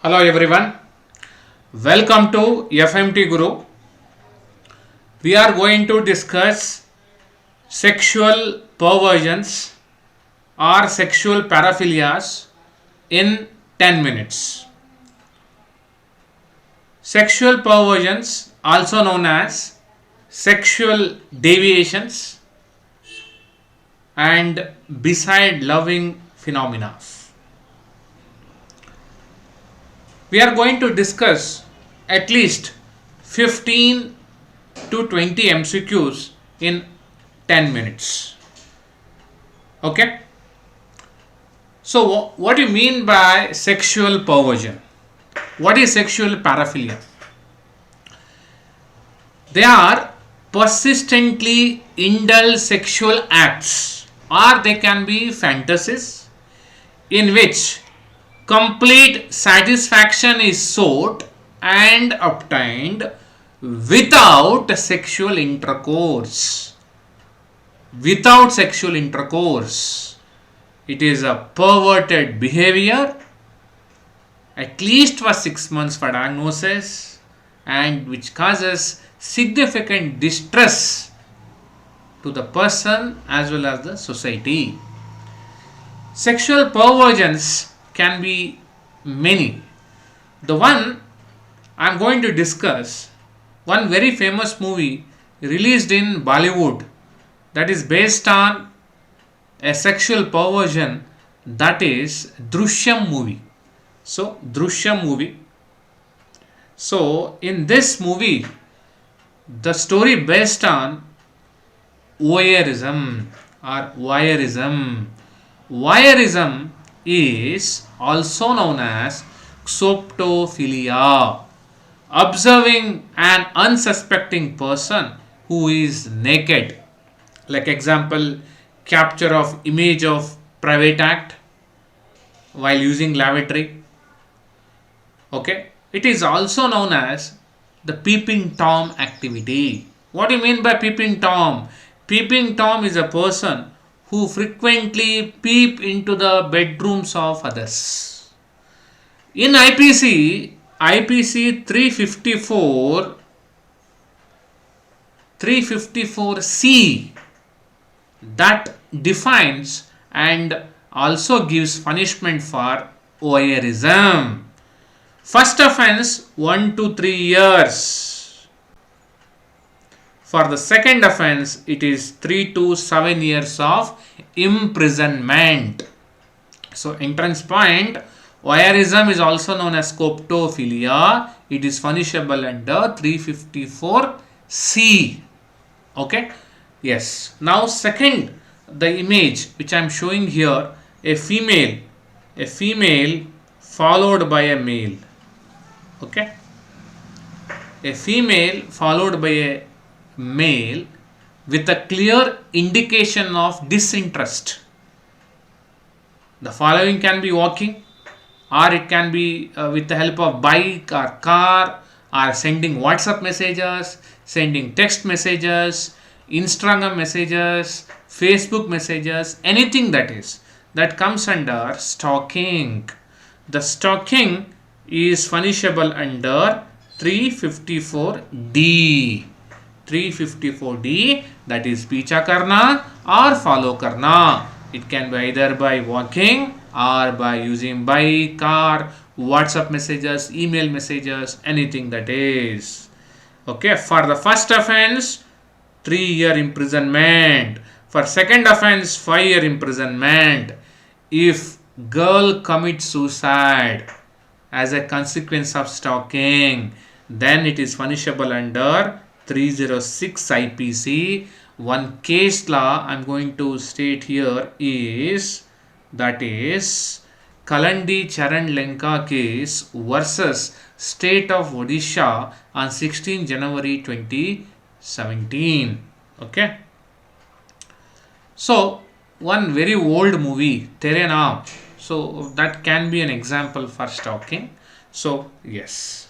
Hello everyone, welcome to FMT Guru. We are going to discuss sexual perversions or sexual paraphilias in 10 minutes. Sexual perversions, also known as sexual deviations and beside loving phenomena. We are going to discuss at least 15 to 20 MCQs in 10 minutes. Okay? So, what do you mean by sexual perversion? What is sexual paraphilia? They are persistently indulge sexual acts, or they can be fantasies in which complete satisfaction is sought and obtained without sexual intercourse. Without sexual intercourse. It is a perverted behavior, at least for 6 months for diagnosis, and which causes significant distress to the person as well as the society. Sexual perversions can be many. The one I am going to discuss, one very famous movie released in Bollywood that is based on a sexual perversion, that is Drishyam movie. So, Drishyam movie. So, in this movie, the story based on voyeurism or voyeurism. Voyeurism is also known as NECROPHILIA, observing an unsuspecting person who is naked. Like example, capture of image of private act while using lavatory. Okay, it is also known as the peeping Tom activity. What do you mean by peeping Tom? Peeping Tom is a person who frequently peep into the bedrooms of others. In IPC 354C, that defines and also gives punishment for voyeurism. First offense 1 to 3 years. For the second offense, it is 3 to 7 years of imprisonment. So, entrance point, voyeurism is also known as NECROPHILIA. It is punishable under 354C. Okay? Yes. Now, second, the image which I am showing here, a female followed by a male. Okay? A female followed by a male with a clear indication of disinterest. The following can be walking, or it can be with the help of bike or car, or sending WhatsApp messages, sending text messages, Instagram messages, Facebook messages, anything that comes under stalking. The stalking is punishable under 354D. 354D, that is पीछा करना or follow करना. It can be either by walking or by using bike, car, WhatsApp messages, email messages, anything that is. Okay, for the first offense, 3-year imprisonment. For second offense, 5-year imprisonment. If girl commits suicide as a consequence of stalking, then it is punishable under 306 IPC. One case law I am going to state here is, that is Kalandi Charan Lenka case versus State of Odisha on 16 January 2017. Okay. So, one very old movie, Tere Naam. So, that can be an example for stalking. So, yes.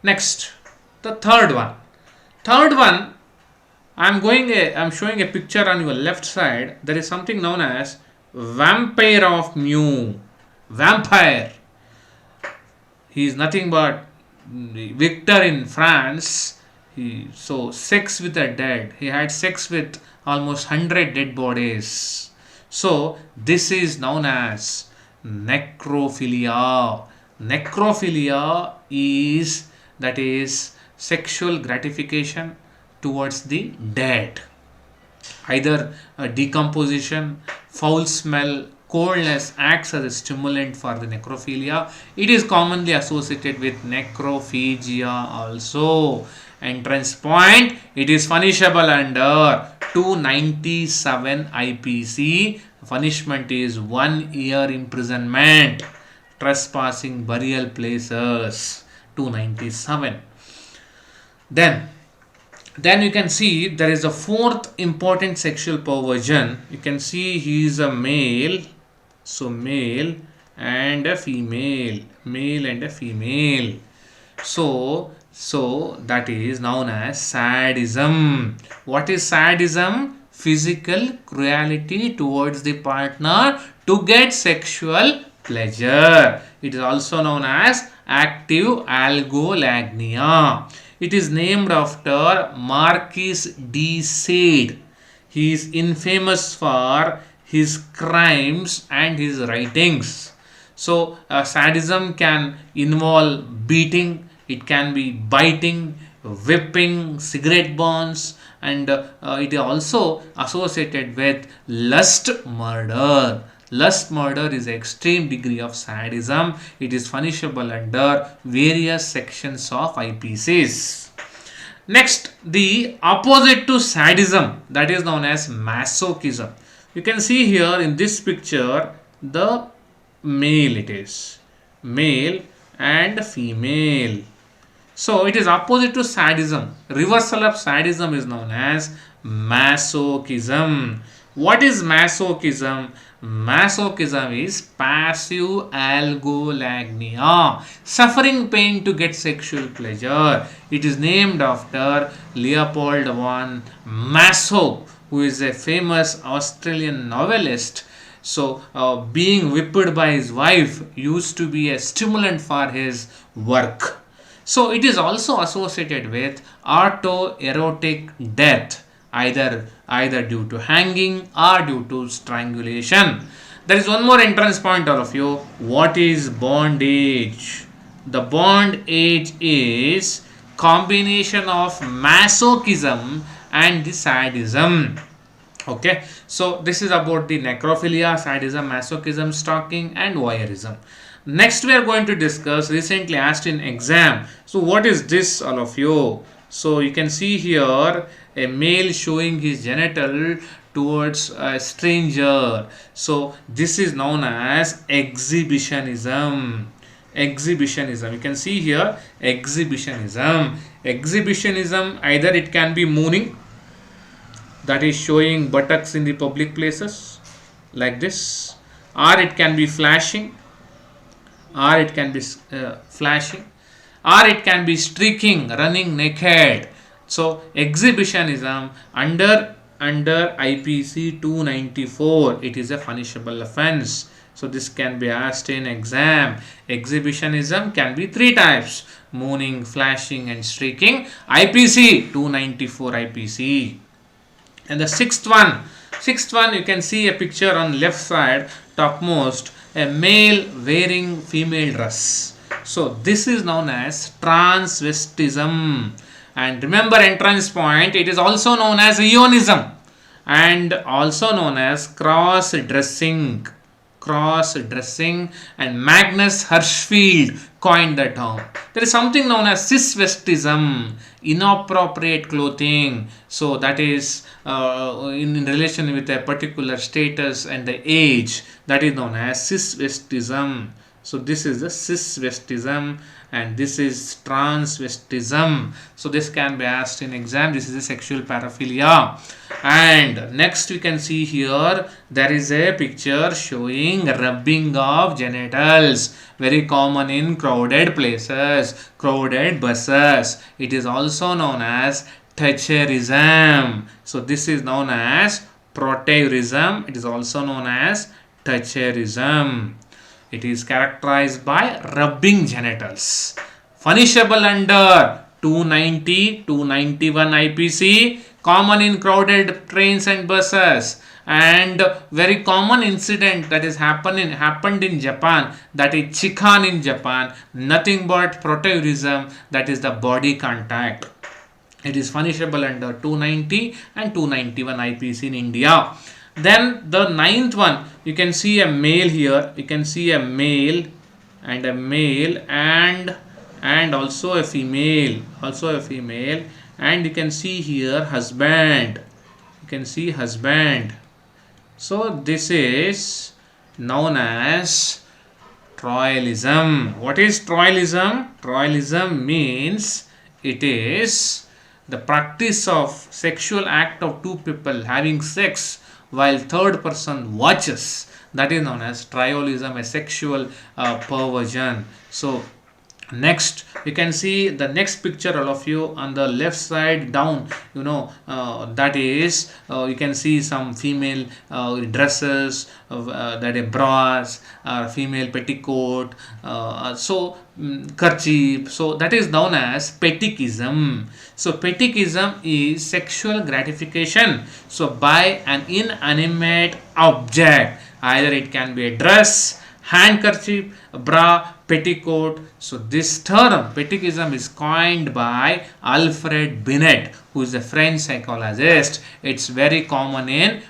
Next, the third one. I'm showing a picture on your left side. There is something known as vampire of Mew. Vampire. He is nothing but Victor in France. So sex with the dead. He had sex with almost 100 dead bodies. So this is known as necrophilia. Necrophilia is, that is, sexual gratification towards the dead. Either decomposition, foul smell, coldness acts as a stimulant for the necrophilia. It is commonly associated with necrophagia also. Entrance point, it is punishable under 297 IPC. Punishment is 1 year imprisonment. Trespassing burial places, 297. Then you can see there is a fourth important sexual perversion. You can see he is a male. So male and a female. Male and a female. So that is known as sadism. What is sadism? Physical cruelty towards the partner to get sexual pleasure. It is also known as active algolagnia. It is named after Marquis de Sade. He is infamous for his crimes and his writings. So sadism can involve beating, it can be biting, whipping, cigarette burns, and it is also associated with lust murder. Lust murder is an extreme degree of sadism. It is punishable under various sections of IPCs. Next, the opposite to sadism, that is known as masochism. You can see here in this picture the male, it is male and female. So it is opposite to sadism. Reversal of sadism is known as masochism. What is masochism? Masochism is passive algolagnia, suffering pain to get sexual pleasure. It is named after Leopold von Masoch, who is a famous Australian novelist. So being whipped by his wife used to be a stimulant for his work. So it is also associated with autoerotic death, either due to hanging or due to strangulation. There is one more entrance point, all of you. What is bondage? The bondage is combination of masochism and the sadism. Okay, so this is about the necrophilia, sadism, masochism, stalking, and voyeurism. Next we are going to discuss recently asked in exam. So what is this, all of you? So you can see here a male showing his genital towards a stranger. So this is known as exhibitionism. Exhibitionism. You can see here exhibitionism. Exhibitionism, either it can be mooning, that is showing buttocks in the public places like this, or it can be flashing, or it can be flashing, or it can be streaking, running naked. So exhibitionism under IPC 294, it is a punishable offense. So this can be asked in exam. Exhibitionism can be three types: mooning, flashing, and streaking. IPC 294 IPC. And the sixth one, you can see a picture on left side topmost, a male wearing female dress. So this is known as transvestism. And remember entrance point, it is also known as eonism and also known as cross-dressing. Cross-dressing, and Magnus Hirschfeld coined the term. There is something known as cisvestism, inappropriate clothing. So that is in relation with a particular status and the age, that is known as cisvestism. So this is the cisvestism and this is transvestism. So this can be asked in exam. This is a sexual paraphilia. And next we can see here there is a picture showing rubbing of genitals, very common in crowded places, crowded buses. It is also known as toucherism. So this is known as proteurism. It is also known as toucherism. It is characterized by rubbing genitals. Punishable under 290, 291 IPC, common in crowded trains and buses, and very common incident that is happened in Japan, that is chikan in Japan, nothing but proteurism, that is the body contact. It is punishable under 290 and 291 IPC in India. Then the ninth one, you can see a male here. You can see a male and also a female, and you can see here husband. You can see husband. So this is known as Troilism. What is Troilism? Troilism means it is the practice of sexual act of two people having sex while third person watches. That is known as Troilism, a sexual perversion. So next, you can see the next picture, all of you, on the left side down, that is you can see some female dresses, that is bras, female petticoat, kerchief. So that is known as fetichism. So fetichism is sexual gratification so by an inanimate object. Either it can be a dress, handkerchief, bra, petticoat. So this term fetichism is coined by Alfred Binet, who is a French psychologist. It's very common in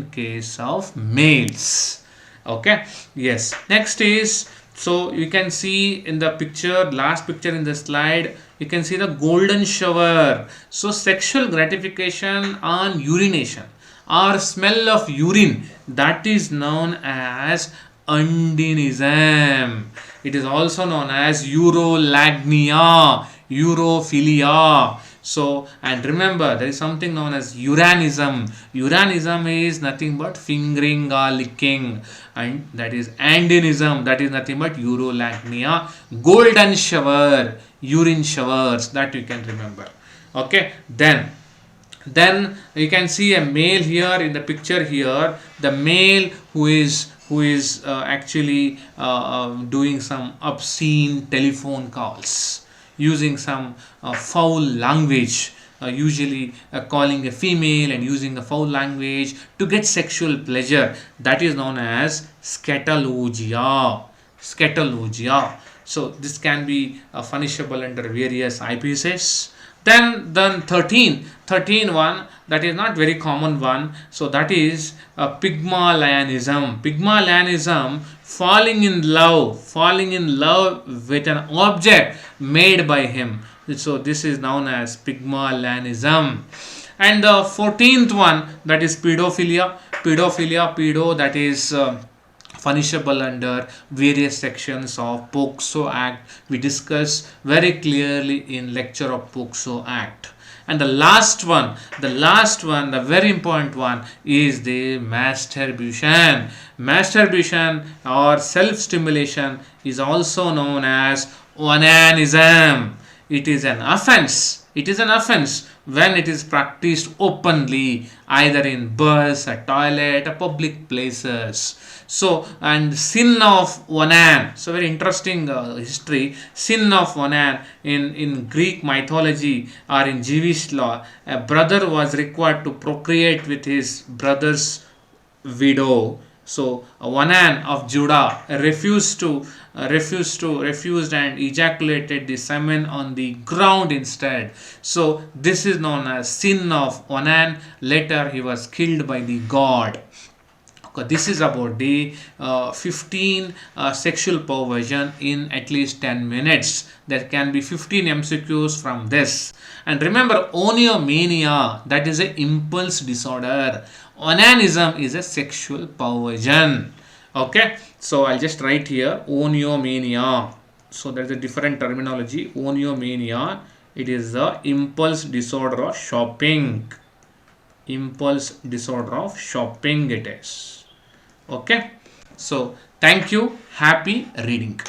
case of males. Okay, yes. Next is, so you can see in the picture, last picture in the slide, you can see the golden shower. So sexual gratification on urination or smell of urine, that is known as undinism. It is also known as urolagnia, urophilia. So, and remember, there is something known as uranism. Uranism is nothing but fingering or licking, and that is andinism, that is nothing but urolagnia. Golden shower, urine showers, that you can remember. Okay, then you can see a male here in the picture here, the male who is actually doing some obscene telephone calls, using some foul language, usually calling a female and using the foul language to get sexual pleasure. That is known as scatologia. So this can be punishable under various IPCs. Then 13 one, that is not very common one. So that is Pygmalionism. Pygmalionism, falling in love with an object made by him. So this is known as Pygmalionism. And the 14th one, that is pedophilia. Pedo, that is punishable under various sections of POCSO Act. We discussed very clearly in lecture of POCSO Act. And the last one, the very important one, is the masturbation. Masturbation or self-stimulation is also known as onanism. It is an offense when it is practiced openly, either in bus, a toilet, or public places. So, and sin of onan, so very interesting history. Sin of onan, in Greek mythology or in Jewish law, a brother was required to procreate with his brother's widow. So Onan of Judah refused and ejaculated the semen on the ground instead. So this is known as sin of Onan. Later he was killed by the god. Okay, this is about the 15 sexual perversion in at least 10 minutes. There can be 15 MCQs from this. And remember, oniomania, that is an impulse disorder. Onanism is a sexual perversion. Okay, so I'll just write here oniomania. So there's a different terminology. Oniomania, it is the impulse disorder of shopping. Impulse disorder of shopping it is. Okay, so thank you. Happy reading.